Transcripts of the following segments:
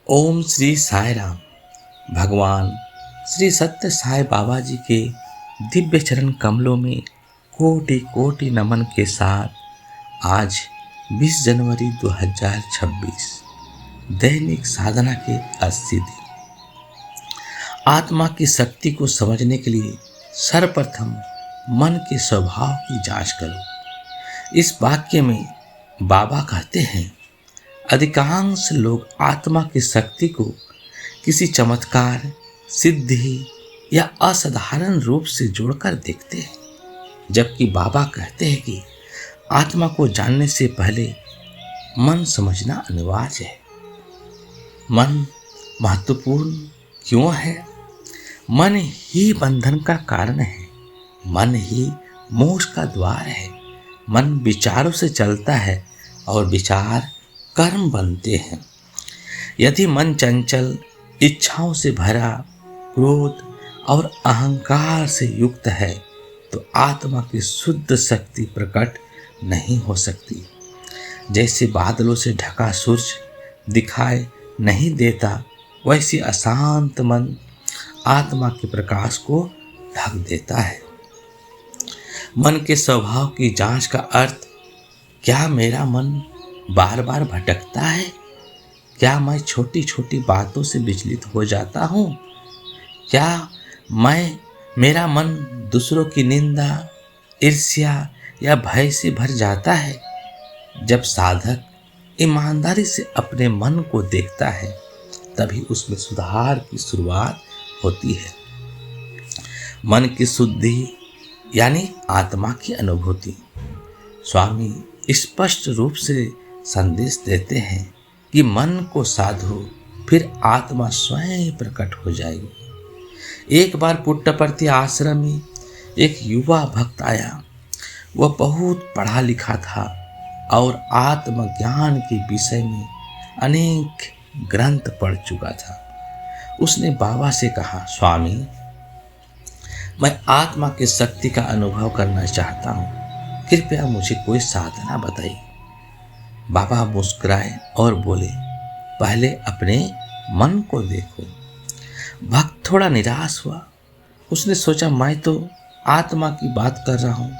ओम श्री साई राम। भगवान श्री सत्य साई बाबा जी के दिव्य चरण कमलों में कोटि कोटि नमन के साथ आज 20 जनवरी 2026 दैनिक साधना के 80 दिन। आत्मा की शक्ति को समझने के लिए सर्वप्रथम मन के स्वभाव की जांच करो। इस वाक्य में बाबा कहते हैं, अधिकांश लोग आत्मा की शक्ति को किसी चमत्कार, सिद्धि या असाधारण रूप से जोड़कर देखते हैं, जबकि बाबा कहते हैं कि आत्मा को जानने से पहले मन समझना अनिवार्य है। मन महत्वपूर्ण क्यों है? मन ही बंधन का कारण है। मन ही मोक्ष का द्वार है। मन विचारों से चलता है और विचार कर्म बनते हैं। यदि मन चंचल, इच्छाओं से भरा, क्रोध और अहंकार से युक्त है तो आत्मा की शुद्ध शक्ति प्रकट नहीं हो सकती। जैसे बादलों से ढका सूरज दिखाई नहीं देता, वैसे अशांत मन आत्मा के प्रकाश को ढक देता है। मन के स्वभाव की जांच का अर्थ, क्या मेरा मन बार बार भटकता है? क्या मैं छोटी छोटी बातों से विचलित हो जाता हूँ? क्या मेरा मन दूसरों की निंदा, ईर्ष्या या भय से भर जाता है? जब साधक ईमानदारी से अपने मन को देखता है, तभी उसमें सुधार की शुरुआत होती है। मन की शुद्धि यानी आत्मा की अनुभूति। स्वामी स्पष्ट रूप से संदेश देते हैं कि मन को साधो, फिर आत्मा स्वयं प्रकट हो जाएगी। एक बार पुट्टपर्ती आश्रम में एक युवा भक्त आया। वह बहुत पढ़ा लिखा था और आत्मज्ञान के विषय में अनेक ग्रंथ पढ़ चुका था। उसने बाबा से कहा, स्वामी, मैं आत्मा की शक्ति का अनुभव करना चाहता हूँ, कृपया मुझे कोई साधना बताइए। बाबा मुस्कुराए और बोले, पहले अपने मन को देखो। भक्त थोड़ा निराश हुआ। उसने सोचा, मैं तो आत्मा की बात कर रहा हूँ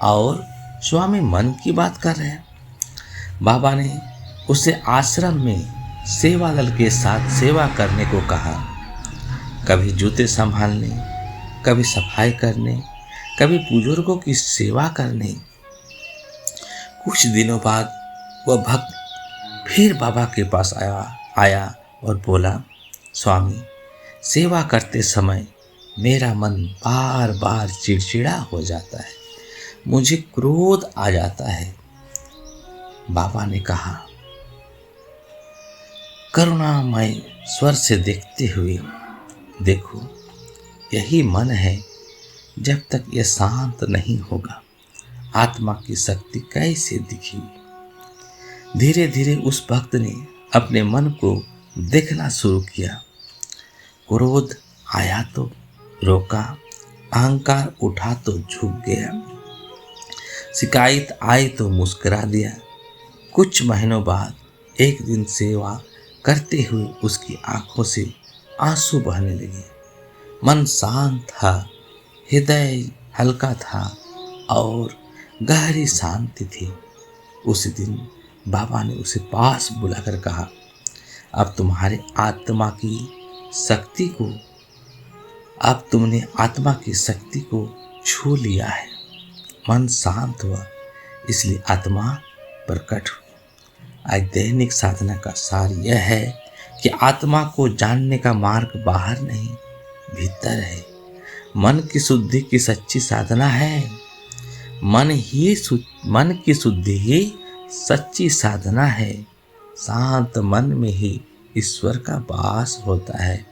और स्वामी मन की बात कर रहे हैं। बाबा ने उसे आश्रम में सेवा दल के साथ सेवा करने को कहा। कभी जूते संभालने, कभी सफाई करने, कभी बुजुर्गों की सेवा करने। कुछ दिनों बाद वह भक्त फिर बाबा के पास आया और बोला, स्वामी, सेवा करते समय मेरा मन बार बार चिड़चिड़ा हो जाता है, मुझे क्रोध आ जाता है। बाबा ने कहा, करुणामय स्वर से देखते हुए, देखो, यही मन है। जब तक यह शांत नहीं होगा, आत्मा की शक्ति कैसे दिखेगी? धीरे धीरे उस भक्त ने अपने मन को देखना शुरू किया। क्रोध आया तो रोका, अहंकार उठा तो झुक गया, शिकायत आई तो मुस्कुरा दिया। कुछ महीनों बाद एक दिन सेवा करते हुए उसकी आंखों से आंसू बहने लगे। मन शांत था, हृदय हल्का था और गहरी शांति थी। उस दिन बाबा ने उसे पास बुलाकर कहा, अब तुमने आत्मा की शक्ति को छू लिया है। मन शांत हुआ, इसलिए आत्मा प्रकट हुई। आज दैनिक साधना का सार यह है कि आत्मा को जानने का मार्ग बाहर नहीं, भीतर है। मन की शुद्धि की सच्ची साधना है। मन की शुद्धि ही सच्ची साधना है। शांत मन में ही ईश्वर का वास होता है।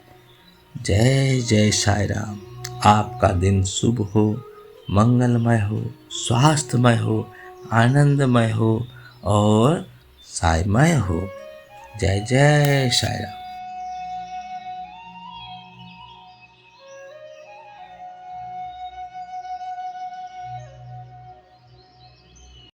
जय जय साई राम। आपका दिन शुभ हो, मंगलमय हो, स्वास्थ्यमय हो, आनंदमय हो और साईमय हो। जय जय साई राम।